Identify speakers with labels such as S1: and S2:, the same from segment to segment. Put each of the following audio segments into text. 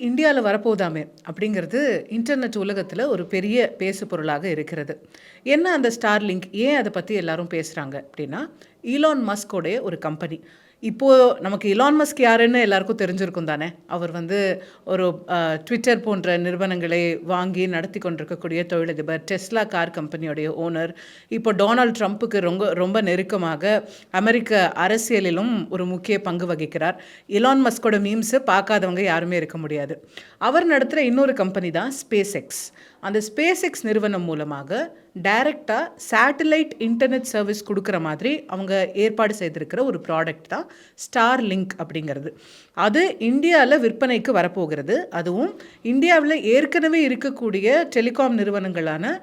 S1: இந்தியாவில் வரப்போதாமே அப்படிங்கிறது இன்டர்நெட் உலகத்தில் ஒரு பெரிய பேசு பொருளாக இருக்கிறது. என்ன அந்த ஸ்டார்லிங்க், ஏன் அதை பற்றி எல்லாரும் பேசுகிறாங்க அப்படின்னா, ஈலான் மஸ்கோடைய ஒரு கம்பெனி. இப்போது நமக்கு இலான் மஸ்க் யாருன்னு எல்லாருக்கும் தெரிஞ்சிருக்கும் தானே. அவர் ஒரு ட்விட்டர் போன்ற நிறுவனங்களை வாங்கி நடத்தி கொண்டிருக்கக்கூடிய தொழிலதிபர், டெஸ்லா கார் கம்பெனியோடைய ஓனர். இப்போ டொனால்ட் ட்ரம்ப்புக்கு ரொம்ப ரொம்ப நெருக்கமாக அமெரிக்க அரசியலிலும் ஒரு முக்கிய பங்கு வகிக்கிறார். இலான் மஸ்கோட மீம்ஸை பார்க்காதவங்க யாருமே இருக்க முடியாது. அவர் நடத்துகிற இன்னொரு கம்பெனி தான் ஸ்பேஸ் எக்ஸ். அந்த ஸ்பேஸ் எக்ஸ் நிறுவனம் மூலமாக டைரெக்டாக சேட்டலைட் இன்டர்நெட் சர்வீஸ் கொடுக்குற மாதிரி அவங்க ஏற்பாடு செய்திருக்கிற ஒரு ப்ராடக்ட் தான் ஸ்டார் லிங்க் அப்படிங்கிறது. அது இந்தியாவில் விற்பனைக்கு வரப்போகிறது. அதுவும் இந்தியாவில் ஏற்கனவே இருக்கக்கூடிய டெலிகாம் நிறுவனங்களான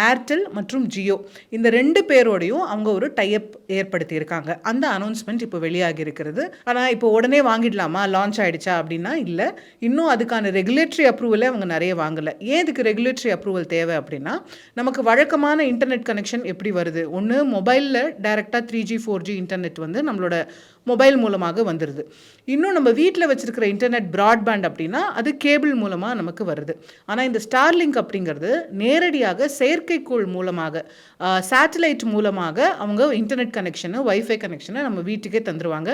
S1: ஏர்டெல் மற்றும் ஜியோ, இந்த 2 பேரோடையும் அவங்க ஒரு டைப் ஏற்படுத்தியிருக்காங்க. அந்த அனௌன்ஸ்மெண்ட் இப்போ வெளியாகி இருக்கிறது. ஆனால் இப்போ உடனே வாங்கிடலாமா, லான்ச் ஆகிடுச்சா அப்படின்னா இல்லை. இன்னும் அதுக்கான ரெகுலேட்டரி அப்ரூவலை அவங்க நிறைய வாங்கலை. ஏன் இதுக்கு ரெகுலேட்டரி அப்ரூவல் தேவை அப்படின்னா, நமக்கு வழக்கமான இன்டர்நெட் கனெக்ஷன் எப்படி வருது, ஒன்று மொபைலில் டைரெக்டாக 3G 4G இன்டர்நெட் நம்மளோட மொபைல் மூலமாக வந்துடுது. இன்னும் நம்ம வீட்டில் வச்சுருக்கிற இன்டர்நெட் ப்ராட்பேண்ட் அப்படின்னா அது கேபிள் மூலமாக நமக்கு வருது. ஆனால் இந்த ஸ்டார்லிங்க் அப்படிங்கிறது நேரடியாக செயற்கைக்கோள் மூலமாக, சேட்டலைட் மூலமாக அவங்க இன்டர்நெட் கனெக்ஷனு, வைஃபை கனெக்ஷனை நம்ம வீட்டுக்கே தந்துடுவாங்க.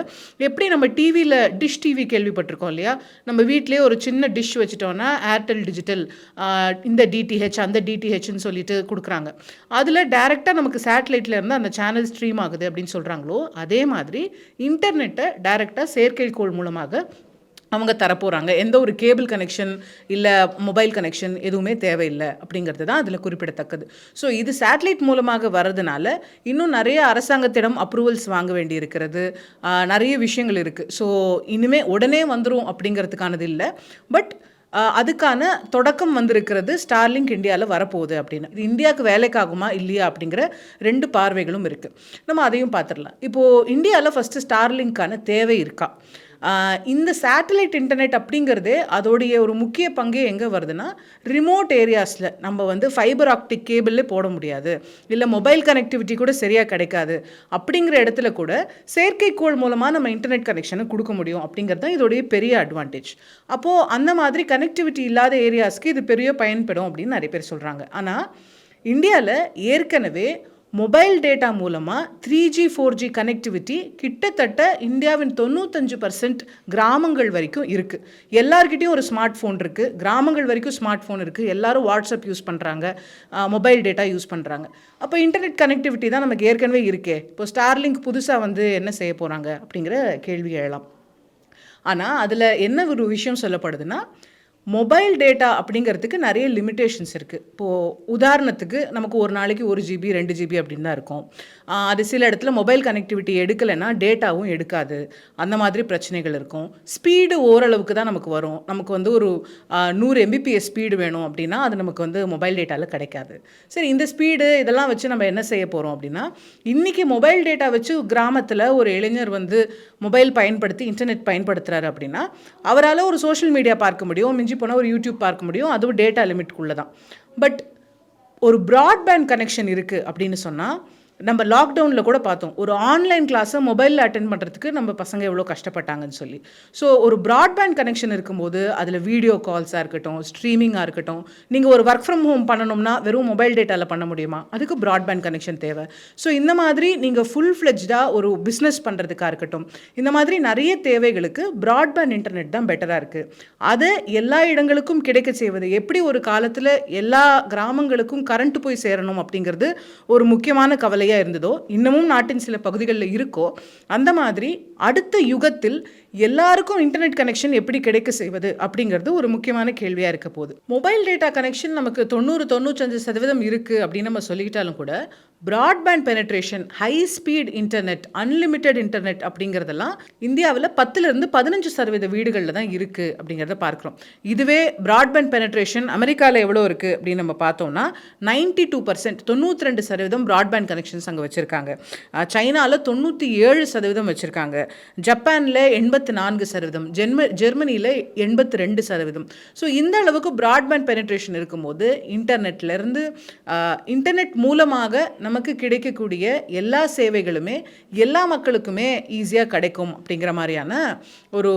S1: எப்படி நம்ம டிவியில் டிஷ் டிவி கேள்விப்பட்டிருக்கோம் இல்லையா, நம்ம வீட்டிலே ஒரு சின்ன டிஷ் வச்சுட்டோன்னா ஏர்டெல் டிஜிட்டல் இந்த டிடிஹெச் அந்த டிடிஹெச்னு சொல்லிட்டு கொடுக்குறாங்க. அதில் டைரெக்டாக நமக்கு சேட்டலைட்டில் இருந்து அந்த சேனல் ஸ்ட்ரீம் ஆகுது அப்படின்னு சொல்கிறாங்களோ, அதே மாதிரி இன்டர்நெட்டை டைரெக்டாக செயற்கைக்கோள் மூலமாக அவங்க தரப்போகிறாங்க. எந்த ஒரு கேபிள் கனெக்ஷன் இல்லை மொபைல் கனெக்ஷன் எதுவுமே தேவையில்லை அப்படிங்கிறது தான் அதில் குறிப்பிடத்தக்கது. ஸோ இது சேட்டலைட் மூலமாக வர்றதுனால இன்னும் நிறைய அரசாங்கத்திடம் அப்ரூவல்ஸ் வாங்க வேண்டி இருக்கிறது, நிறைய விஷயங்கள் இருக்குது. ஸோ இனிமேல் உடனே வந்துடும் அப்படிங்கிறதுக்கானது இல்லை. பட் அதுக்கான தொடக்கம் வந்திருக்கிறது. ஸ்டார்லிங்க் இந்தியாவில் வரப்போகுது அப்படின்னு. இது இந்தியாவுக்கு வேலைக்காகுமா இல்லையா அப்படிங்கிற 2 பார்வைகளும் இருக்குது. நம்ம அதையும் பார்த்துடலாம். இப்போது இந்தியாவில் ஃபஸ்ட்டு ஸ்டார்லிங்க்கான தேவை இருக்கா? இந்த சேட்டலைட் இன்டர்நெட் அப்படிங்கிறதே அதோடைய ஒரு முக்கிய பங்கே எங்கே வருதுன்னா, ரிமோட் ஏரியாஸில் நம்ம ஃபைபர் ஆப்டிக் கேபிள்லே போட முடியாது, இல்லை மொபைல் கனெக்டிவிட்டி கூட சரியாக கிடைக்காது அப்படிங்கிற இடத்துல கூட செயற்கைக்கோள் மூலமாக நம்ம இன்டர்நெட் கனெக்ஷனை கொடுக்க முடியும் அப்படிங்கிறது தான் இதோடைய பெரிய அட்வான்டேஜ். அப்போது அந்த மாதிரி கனெக்டிவிட்டி இல்லாத ஏரியாஸ்க்கு இது பெரிய பயன்படும் அப்படின்னு நிறைய பேர் சொல்கிறாங்க. ஆனால் இந்தியாவில் ஏற்கனவே மொபைல் டேட்டா மூலமாக 3G 4G கனெக்டிவிட்டி கிட்டத்தட்ட இந்தியாவின் 95% கிராமங்கள் வரைக்கும் இருக்குது. எல்லார்கிட்டையும் ஒரு ஸ்மார்ட் ஃபோன் இருக்குது, கிராமங்கள் வரைக்கும் ஸ்மார்ட் ஃபோன் இருக்குது, எல்லோரும் வாட்ஸ்அப் யூஸ் பண்ணுறாங்க, மொபைல் டேட்டா யூஸ் பண்ணுறாங்க. அப்போ இன்டர்நெட் கனெக்டிவிட்டி தான் நமக்கு ஏற்கனவே இருக்கே. இப்போ ஸ்டார்லிங்க் புதுசாக என்ன செய்ய போகிறாங்க அப்படிங்கிற கேள்வி எழலாம். ஆனால் அதில் என்ன ஒரு விஷயம் சொல்லப்படுதுன்னா, மொபைல் டேட்டா அப்படிங்கிறதுக்கு நிறைய லிமிட்டேஷன்ஸ் இருக்குது. இப்போது உதாரணத்துக்கு நமக்கு ஒரு நாளைக்கு 1 GB 2 GB அப்படின்னு தான் இருக்கும். அது சில இடத்துல மொபைல் கனெக்டிவிட்டி எடுக்கலைன்னா டேட்டாவும் எடுக்காது, அந்த மாதிரி பிரச்சனைகள் இருக்கும். ஸ்பீடு ஓரளவுக்கு தான் நமக்கு வரும். நமக்கு ஒரு 100 Mbps ஸ்பீடு வேணும் அப்படின்னா அது நமக்கு மொபைல் டேட்டாவில் கிடைக்காது. சரி, இந்த ஸ்பீடு இதெல்லாம் வச்சு நம்ம என்ன செய்ய போகிறோம் அப்படின்னா, இன்றைக்கி மொபைல் டேட்டா வச்சு கிராமத்தில் ஒரு இளைஞர் மொபைல் பயன்படுத்தி இன்டர்நெட் பயன்படுத்துகிறாரு அப்படின்னா அவரால் ஒரு சோஷியல் மீடியா பார்க்க முடியும், மிஞ்சி போனால் ஒரு யூடியூப் பார்க்க முடியும், அதுவும் டேட்டா லிமிட்குள்ளே தான். பட் ஒரு ப்ராட்பேண்ட் கனெக்ஷன் இருக்குது அப்படின்னு சொன்னால், நம்ம லாக்டவுனில் கூட பார்த்தோம், ஒரு ஆன்லைன் கிளாஸை மொபைலில் அட்டென்ட் பண்ணுறதுக்கு நம்ம பசங்க எவ்வளோ கஷ்டப்பட்டாங்கன்னு சொல்லி. ஸோ ஒரு ப்ராட்பேண்ட் கனெக்ஷன் இருக்கும்போது அதில் வீடியோ கால்ஸாக இருக்கட்டும், ஸ்ட்ரீமிங்காக இருக்கட்டும், நீங்கள் ஒரு ஒர்க் ஃப்ரம் ஹோம் பண்ணணும்னா வெறும் மொபைல் டேட்டாவில் பண்ண முடியுமா? அதுக்கு ப்ராட்பேண்ட் கனெக்ஷன் தேவை. ஸோ இந்த மாதிரி நீங்கள் ஃபுல் ஃப்ளெஜ்டாக ஒரு பிஸ்னஸ் பண்ணுறதுக்காக இருக்கட்டும், இந்த மாதிரி நிறைய தேவைகளுக்கு ப்ராட்பேண்ட் இன்டர்நெட் தான் பெட்டராக இருக்குது. அதை எல்லா இடங்களுக்கும் கிடைக்க செய்வது, எப்படி ஒரு காலத்தில் எல்லா கிராமங்களுக்கும் கரண்ட் போய் சேரணும் அப்படிங்கிறது ஒரு முக்கியமான கவலை இருந்ததோ, இன்னமும் நாட்டின் சில பகுதிகளில் இருக்கோ, அந்த மாதிரி அடுத்த யுகத்தில் எல்லாருக்கும் இன்டர்நெட் கனெக்ஷன் எப்படி கிடைக்க செய்வது அப்படிங்கிறது ஒரு முக்கியமான கேள்வியாக இருக்க போகுது. மொபைல் டேட்டா கனெக்ஷன் நமக்கு 90-95% இருக்குது அப்படின்னு நம்ம சொல்லிக்கிட்டாலும் கூட, broadband penetration, high speed internet, unlimited internet அப்படிங்கிறதெல்லாம் இந்தியாவில் 10-15% வீடுகளில் தான் இருக்குது அப்படிங்கிறத பார்க்குறோம். இதுவே ப்ராட்பேண்ட் பெனட்ரேஷன் அமெரிக்காவில் எவ்வளோ இருக்குது அப்படின்னு நம்ம பார்த்தோம்னா 92%, 92% ப்ராட்பேண்ட் கனெக்ஷன்ஸ் அங்கே வச்சுருக்காங்க. சைனாவில் 97% வச்சுருக்காங்க. ஜப்பானில் 84%, ஜெர்மனியில் 82%. ஸோ இந்த அளவுக்கு ப்ராட்பேண்ட் பெனிட்ரேஷன் இருக்கும்போது இன்டர்நெட் மூலமாக நமக்கு கிடைக்கக்கூடிய எல்லா சேவைகளுமே எல்லா மக்களுக்குமே ஈஸியாக கிடைக்கும் அப்படிங்கிற மாதிரியான ஒரு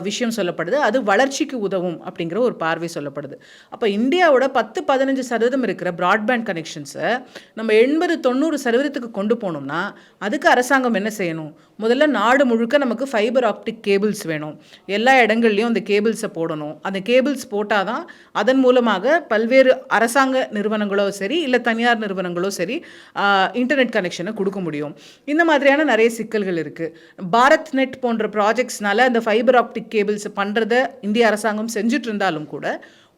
S1: விஷயம் சொல்லப்படுது. அது வளர்ச்சிக்கு உதவும் அப்படிங்கிற ஒரு பார்வை சொல்லப்படுது. அப்போ இந்தியாவோட 10-15% இருக்கிற ப்ராட்பேண்ட் கனெக்ஷன்ஸை நம்ம 80-90% கொண்டு போகணும்னா அதுக்கு அரசாங்கம் என்ன செய்யணும்? முதல்ல நாடு முழுக்க நமக்கு ஃபைபர் ஆப்டிக் கேபிள்ஸ் வேணும். எல்லா இடங்கள்லையும் அந்த கேபிள்ஸை போடணும். அந்த கேபிள்ஸ் போட்டால் தான் அதன் மூலமாக பல்வேறு அரசாங்க நிறுவனங்களோ சரி இல்லை தனியார் நிறுவனங்களோ சரி இன்டர்நெட் கனெக்ஷனை கொடுக்க முடியும். இந்த மாதிரியான நிறைய சிக்கல்கள் இருக்குது. பாரத் நெட் போன்ற ப்ராஜெக்ட்ஸ்னால அந்த ஃபைபர் ஆப்டிக் கேபிள்ஸ் பண்ணுறதை இந்திய அரசாங்கம் செஞ்சுட்டு இருந்தாலும் கூட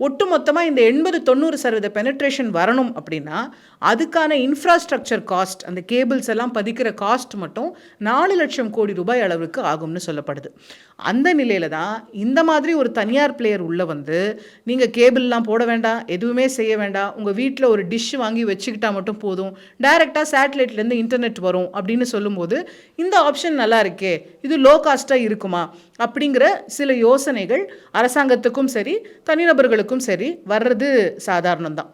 S1: ஒட்டுமொத்தமாக இந்த 80-90% பெனிட்ரேஷன் வரணும் அப்படின்னா அதுக்கான இன்ஃப்ராஸ்ட்ரக்சர் காஸ்ட், அந்த கேபிள்ஸ் எல்லாம் பதிக்கிற காஸ்ட் மட்டும் 4 லட்சம் கோடி ரூபாய் அளவுக்கு ஆகும்னு சொல்லப்படுது. அந்த நிலையில் தான் இந்த மாதிரி ஒரு தனியார் பிளேயர் உள்ளே வந்து நீங்கள் கேபிள்லாம் போட வேண்டாம், எதுவுமே செய்ய வேண்டாம், உங்கள் வீட்டில் ஒரு டிஷ் வாங்கி வச்சுக்கிட்டா மட்டும் போதும், டைரெக்டாக சேட்டலைட்லேருந்து இன்டர்நெட் வரும் அப்படின்னு சொல்லும்போது இந்த ஆப்ஷன் நல்லா இருக்கே, இது லோ காஸ்ட்டாக இருக்குமா அப்படிங்கிற சில யோசனைகள் அரசாங்கத்துக்கும் சரி தனிநபர்களுக்கும் சரி வர்றது சாதாரணம்தான்.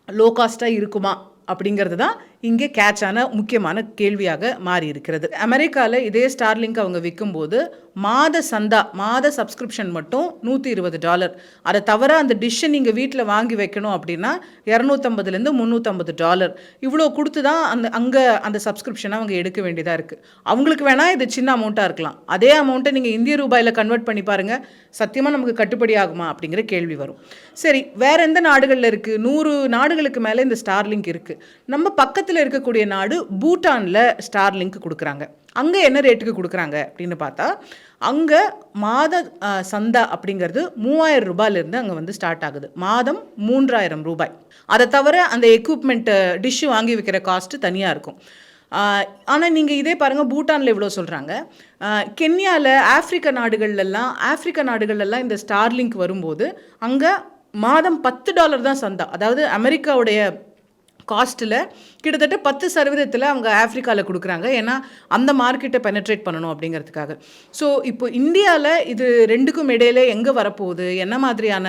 S1: லோ காஸ்ட்டாக இருக்குமா அப்படிங்கிறது தான் இங்கே கேட்சான முக்கியமான கேள்வியாக மாறி இருக்கிறது. அமெரிக்காவில் இதே ஸ்டார்லிங்க் அவங்க விற்கும்போது மாத சப்ஸ்கிரிப்ஷன் மட்டும் $120. அதை தவிர அந்த டிஷ்ஷை நீங்கள் வீட்டில் வாங்கி வைக்கணும் அப்படின்னா $250-350 இவ்வளோ கொடுத்து தான் அந்த சப்ஸ்கிரிப்ஷனை அவங்க எடுக்க வேண்டியதாக இருக்குது. அவங்களுக்கு வேணால் இது சின்ன அமௌண்ட்டாக இருக்கலாம். அதே அமௌண்ட்டை நீங்கள் இந்திய ரூபாயில் கன்வெர்ட் பண்ணி பாருங்கள், சத்தியமாக நமக்கு கட்டுப்படி ஆகுமா அப்படிங்கிற கேள்வி வரும். சரி, வேறு எந்த நாடுகளில் இருக்குது? 100 நாடுகளுக்கு மேலே இந்த ஸ்டார்லிங்க் இருக்குது. நம்ம பக்கத்தில் இருக்கக்கூடிய நாடு பூட்டானில் ஸ்டார்லிங்க் கொடுக்குறாங்க. அங்கே என்ன ரேட்டுக்கு கொடுக்குறாங்க அப்படின்னு பார்த்தா அங்கே மாத சந்தா அப்படிங்கிறது $3000 அங்கே வந்து ஸ்டார்ட் ஆகுது. மாதம் $3000. அதை தவிர அந்த எக்யூப்மெண்ட் டிஷ்ஷு வாங்கி வைக்கிற காஸ்ட்டு தனியாக இருக்கும். ஆனால் நீங்கள் இதே பாருங்கள், பூட்டானில் எவ்வளோ சொல்கிறாங்க. கென்யாவில் ஆஃப்ரிக்க நாடுகள்லாம் இந்த ஸ்டார்லிங்க் வரும்போது அங்கே மாதம் $10 தான் சந்தா. அதாவது அமெரிக்காவுடைய காஸ்ட்டில் கிட்டத்தட்ட 10% அவங்க ஆஃப்ரிக்காவில் கொடுக்குறாங்க. ஏன்னா அந்த மார்க்கெட்டை பெனட்ரேட் பண்ணணும் அப்படிங்கிறதுக்காக. ஸோ இப்போ இந்தியாவில் இது ரெண்டுக்கும் இடையில எங்கே வரப்போகுது, என்ன மாதிரியான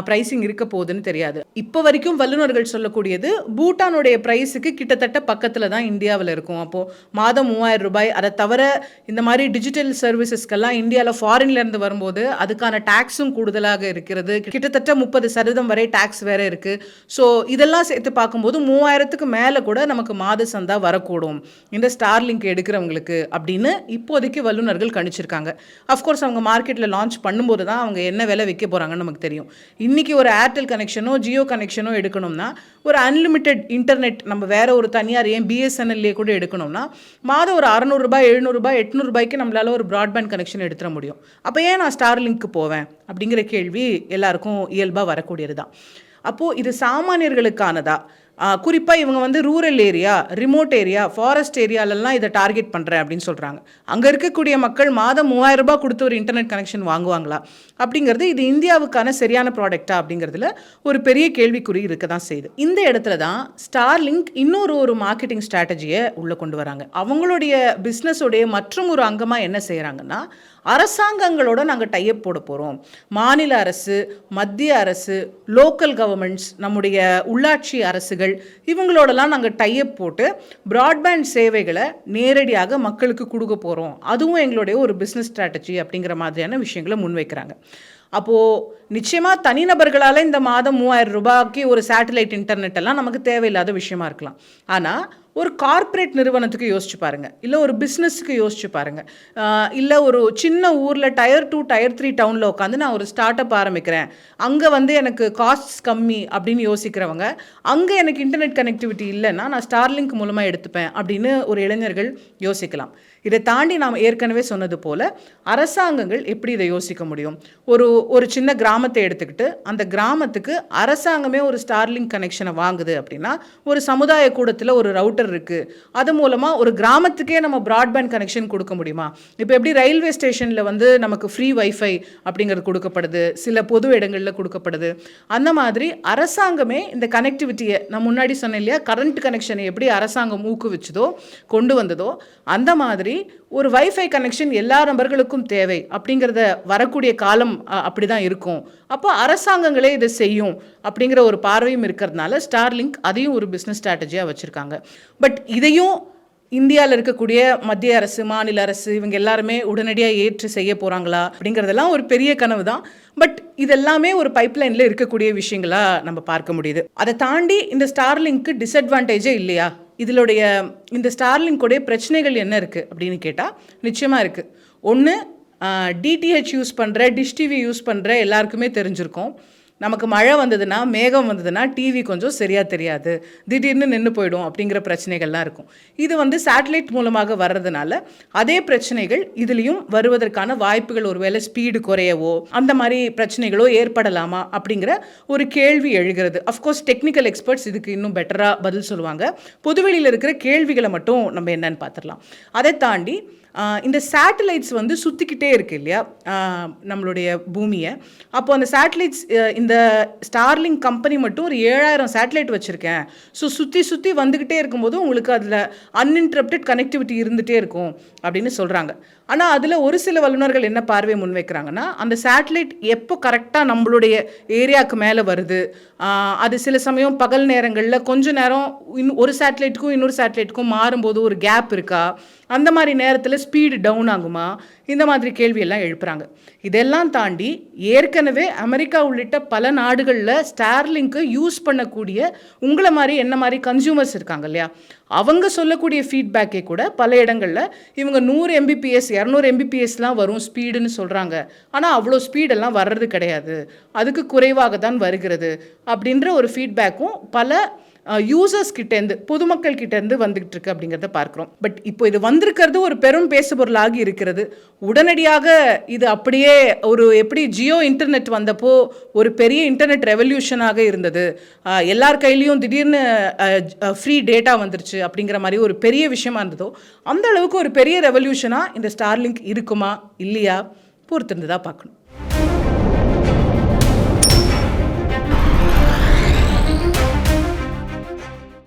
S1: ப்ரைஸிங் இருக்க போகுதுன்னு தெரியாது. இப்போ வரைக்கும் வல்லுநர்கள் சொல்லக்கூடியது பூட்டானுடைய ப்ரைஸுக்கு கிட்டத்தட்ட பக்கத்தில் தான் இந்தியாவில் இருக்கும். அப்போது மாதம் $3000. அதை தவிர இந்த மாதிரி டிஜிட்டல் சர்வீசஸ்க்கெல்லாம் இந்தியாவில் ஃபாரின்லேருந்து வரும்போது அதுக்கான டேக்ஸும் கூடுதலாக இருக்கிறது. கிட்டத்தட்ட 30% வரை டேக்ஸ் வேறு இருக்குது. ஸோ இதெல்லாம் சேர்த்து பார்க்கும்போது 3000க்கு மேலே கூட நமக்கு மாத சந்தா வரக்கூடும் இந்த ஸ்டார்லிங்க் எடுக்கிறவங்களுக்கு அப்படின்னு இப்போதைக்கு வல்லுநர்கள் கணிச்சிருக்காங்க. அஃப்கோர்ஸ் அவங்க மார்க்கெட்டில் லான்ச் பண்ணும்போது தான் அவங்க என்ன விலை விற்க போகிறாங்கன்னு நமக்கு தெரியும். இன்றைக்கி ஒரு ஏர்டெல் கனெக்ஷனோ ஜியோ கனெக்ஷனோ எடுக்கணும்னா ஒரு அன்லிமிட்டெட் இன்டர்நெட் நம்ம வேறு ஒரு தனியார் பிஎஸ்என்எல்லே கூட எடுக்கணும்னா மாதம் ஒரு $600, $700, $800 நம்மளால் ஒரு ப்ராட்பேண்ட் கனெக்ஷன் எடுத்துட முடியும். அப்போ ஏன் நான் ஸ்டார்லிங்க்கு போவேன் அப்படிங்கிற கேள்வி எல்லாருக்கும் இயல்பாக வரக்கூடியது தான். அப்போது இது சாமானியர்களுக்கானதா? குறிப்பாக இவங்க வந்து rural area, remote area, forest ஏரியாலெல்லாம் இதை டார்கெட் பண்ணுறேன் அப்படின்னு சொல்கிறாங்க. அங்கே இருக்கக்கூடிய மக்கள் மாதம் $3000 கொடுத்து ஒரு இன்டர்நெட் கனெக்ஷன் வாங்குவாங்களா அப்படிங்கிறது, இது இந்தியாவுக்கான சரியான ப்ராடக்டா அப்படிங்கிறதுல ஒரு பெரிய கேள்விக்குறி இருக்க தான் செய்யுது. இந்த இடத்துல தான் ஸ்டார்லிங்க் இன்னொரு மார்க்கெட்டிங் ஸ்ட்ராட்டஜியை உள்ளே கொண்டு வராங்க. அவங்களுடைய பிஸ்னஸோடைய மற்றும் ஒரு அங்கமாக என்ன செய்கிறாங்கன்னா, அரசாங்கங்களோட நாங்கள் டைப் போட போகிறோம். மாநில அரசு, மத்திய அரசு, லோக்கல் கவர்மெண்ட்ஸ், நம்முடைய உள்ளாட்சி அரசுகள், இவங்களோடலாம் நாங்கள் டைப் போட்டு ப்ராட்பேண்ட் சேவைகளை நேரடியாக மக்களுக்கு கொடுக்க போகிறோம். அதுவும் எங்களுடைய ஒரு பிஸ்னஸ் ஸ்ட்ராட்டஜி அப்படிங்கிற மாதிரியான விஷயங்களை முன்வைக்கிறாங்க. அப்போது நிச்சயமாக தனிநபர்களால் இந்த மாதம் $3000 ஒரு சேட்டலைட் இன்டர்நெட் எல்லாம் நமக்கு தேவையில்லாத விஷயமா இருக்கலாம். ஆனால் ஒரு கார்ப்பரேட் நிறுவனத்துக்கு யோசிச்சு பாருங்கள், இல்லை ஒரு பிஸ்னஸுக்கு யோசிச்சு பாருங்கள், இல்லை ஒரு சின்ன ஊரில் Tier 2 Tier 3 டவுனில் உட்காந்து நான் ஒரு ஸ்டார்ட் அப் ஆரம்பிக்கிறேன், அங்கே வந்து எனக்கு காஸ்ட்ஸ் கம்மி அப்படின்னு யோசிக்கிறவங்க, அங்கே எனக்கு இன்டர்நெட் கனெக்டிவிட்டி இல்லைன்னா நான் ஸ்டார்லிங்க் மூலமாக எடுத்துப்பேன் அப்படின்னு ஒரு இளைஞர்கள் யோசிக்கலாம். இதை தாண்டி நாம் ஏற்கனவே சொன்னது போல் அரசாங்கங்கள் எப்படி இதை யோசிக்க முடியும்? ஒரு சின்ன கிராமத்தை எடுத்துக்கிட்டு அந்த கிராமத்துக்கு அரசாங்கமே ஒரு ஸ்டார்லிங்க் கனெக்ஷனை வாங்குது அப்படின்னா ஒரு சமுதாய கூடத்தில் ஒரு ரவுட்டர் ரவுட்டர் இருக்குது, அது மூலமாக ஒரு கிராமத்துக்கே நம்ம ப்ராட்பேண்ட் கனெக்ஷன் கொடுக்க முடியுமா? இப்போ எப்படி ரயில்வே ஸ்டேஷனில் வந்து நமக்கு ஃப்ரீ வைஃபை அப்படிங்கிறது கொடுக்கப்படுது, சில பொது இடங்களில் கொடுக்கப்படுது, அந்த மாதிரி அரசாங்கமே இந்த கனெக்டிவிட்டியை, நான் முன்னாடி சொன்னேன் இல்லையா, கரண்ட் கனெக்ஷனை எப்படி அரசாங்கம் ஊக்குவிச்சதோ கொண்டு வந்ததோ அந்த மாதிரி ஒரு வைஃபை கனெக்ஷன் எல்லா நபர்களுக்கும் தேவை அப்படிங்கிறத வரக்கூடிய காலம் அப்படி தான் இருக்கும். அப்போ அரசாங்கங்களே இதை செய்யும் அப்படிங்கிற ஒரு பார்வையும் இருக்கிறதுனால ஸ்டார்லிங்க் அதையும் ஒரு பிஸ்னஸ் ஸ்ட்ராட்டஜியாக வச்சுருக்காங்க. பட் இதையும் இந்தியாவில் இருக்கக்கூடிய மத்திய அரசு, மாநில அரசு இவங்க எல்லாருமே உடனடியாக ஏற்று செய்ய போகிறாங்களா அப்படிங்கிறதெல்லாம் ஒரு பெரிய கனவு தான். பட் இதெல்லாமே ஒரு பைப்லைனில் இருக்கக்கூடிய விஷயங்களாக நம்ம பார்க்க முடியுது. அதை தாண்டி இந்த ஸ்டார்லிங்க்கு டிஸ்அட்வான்டேஜே இல்லையா? இதனுடைய இந்த ஸ்டார்லிங்கோடைய பிரச்சனைகள் என்ன இருக்குது அப்படின்னு கேட்டால் நிச்சயமாக இருக்குது. ஒன்று, டிடிஹெச் யூஸ் பண்ணுற, டிஷ் டிவி யூஸ் பண்ணுற எல்லாருக்குமே தெரிஞ்சிருக்கும். நமக்கு மழை வந்ததுன்னா, மேகம் வந்ததுன்னா டிவி கொஞ்சம் சரியாக தெரியாது, திடீர்னு நின்று போயிடும் அப்படிங்கிற பிரச்சனைகள்லாம் இருக்கும். இது வந்து சேட்டலைட் மூலமாக வர்றதுனால அதே பிரச்சனைகள் இதுலேயும் வருவதற்கான வாய்ப்புகள், ஒருவேளை ஸ்பீடு குறையவோ அந்த மாதிரி பிரச்சனைகளோ ஏற்படலாமா அப்படிங்கிற ஒரு கேள்வி எழுகிறது. அஃப்கோர்ஸ் டெக்னிக்கல் எக்ஸ்பர்ட்ஸ் இதுக்கு இன்னும் பெட்டராக பதில் சொல்லுவாங்க. பொதுவெளியில் இருக்கிற கேள்விகளை மட்டும் நம்ம என்னன்னு பார்த்துடலாம். அதை தாண்டி இந்த சேட்டலைட்ஸ் வந்து சுற்றிக்கிட்டே இருக்குது இல்லையா நம்மளுடைய பூமியை. அப்போ அந்த சேட்டலைட்ஸ், இந்த ஸ்டார்லிங்க் கம்பெனி மட்டும் ஒரு 7000 சேட்டலைட் வச்சுருக்கேன். ஸோ சுற்றி வந்துக்கிட்டே இருக்கும்போது உங்களுக்கு அதில் அன்இன்டரப்டட் கனெக்டிவிட்டி இருந்துகிட்டே இருக்கும் அப்படின்னு சொல்கிறாங்க. ஆனால் அதில் ஒரு சில வல்லுநர்கள் என்ன பார்வை முன்வைக்கிறாங்கன்னா, அந்த சேட்டலைட் எப்போ கரெக்டாக நம்மளுடைய ஏரியாவுக்கு மேலே வருது, அது சில சமயம் பகல் நேரங்களில் கொஞ்ச நேரம் ஒரு சேட்டலைட்டுக்கும் இன்னொரு சேட்டலைட்டுக்கும் மாறும்போது ஒரு கேப் இருக்கா, அந்த மாதிரி நேரத்தில் ஸ்பீடு டவுன் ஆகுமா, இந்த மாதிரி கேள்வியெல்லாம் எழுப்புறாங்க. இதெல்லாம் தாண்டி ஏற்கனவே அமெரிக்கா உள்ளிட்ட பல நாடுகளில் ஸ்டார்லிங்க்கு யூஸ் பண்ணக்கூடிய உங்களை மாதிரி என்ன மாதிரி கன்சியூமர்ஸ் இருக்காங்க இல்லையா, அவங்க சொல்லக்கூடிய ஃபீட்பேக்கே கூட பல இடங்களில் இவங்க 100 Mbps 200 Mbpsலாம் வரும் ஸ்பீடுன்னு சொல்கிறாங்க. ஆனால் அவ்வளோ ஸ்பீடெல்லாம் வர்றது கிடையாது, அதுக்கு குறைவாக தான் வருகிறது அப்படின்ற ஒரு ஃபீட்பேக்கும் பல யூசர்ஸ் கிட்டேருந்து, பொதுமக்கள் கிட்டேருந்து வந்துகிட்டு இருக்கு அப்படிங்கிறத பார்க்குறோம். பட் இப்போ இது வந்திருக்கிறது ஒரு பெரும் பேசுபொருளாகி இருக்கிறது. உடனடியாக இது அப்படியே ஒரு எப்படி ஜியோ இன்டர்நெட் வந்தப்போ ஒரு பெரிய இன்டர்நெட் ரெவல்யூஷனாக இருந்தது, எல்லார் கையிலையும் திடீர்னு ஃப்ரீ டேட்டா வந்துருச்சு அப்படிங்கிற மாதிரி ஒரு பெரிய விஷயமா இருந்ததோ, அந்த அளவுக்கு ஒரு பெரிய ரெவல்யூஷனாக இந்த ஸ்டார்லிங்க் இருக்குமா இல்லையா பொறுத்திருந்து தான் பார்க்கணும்.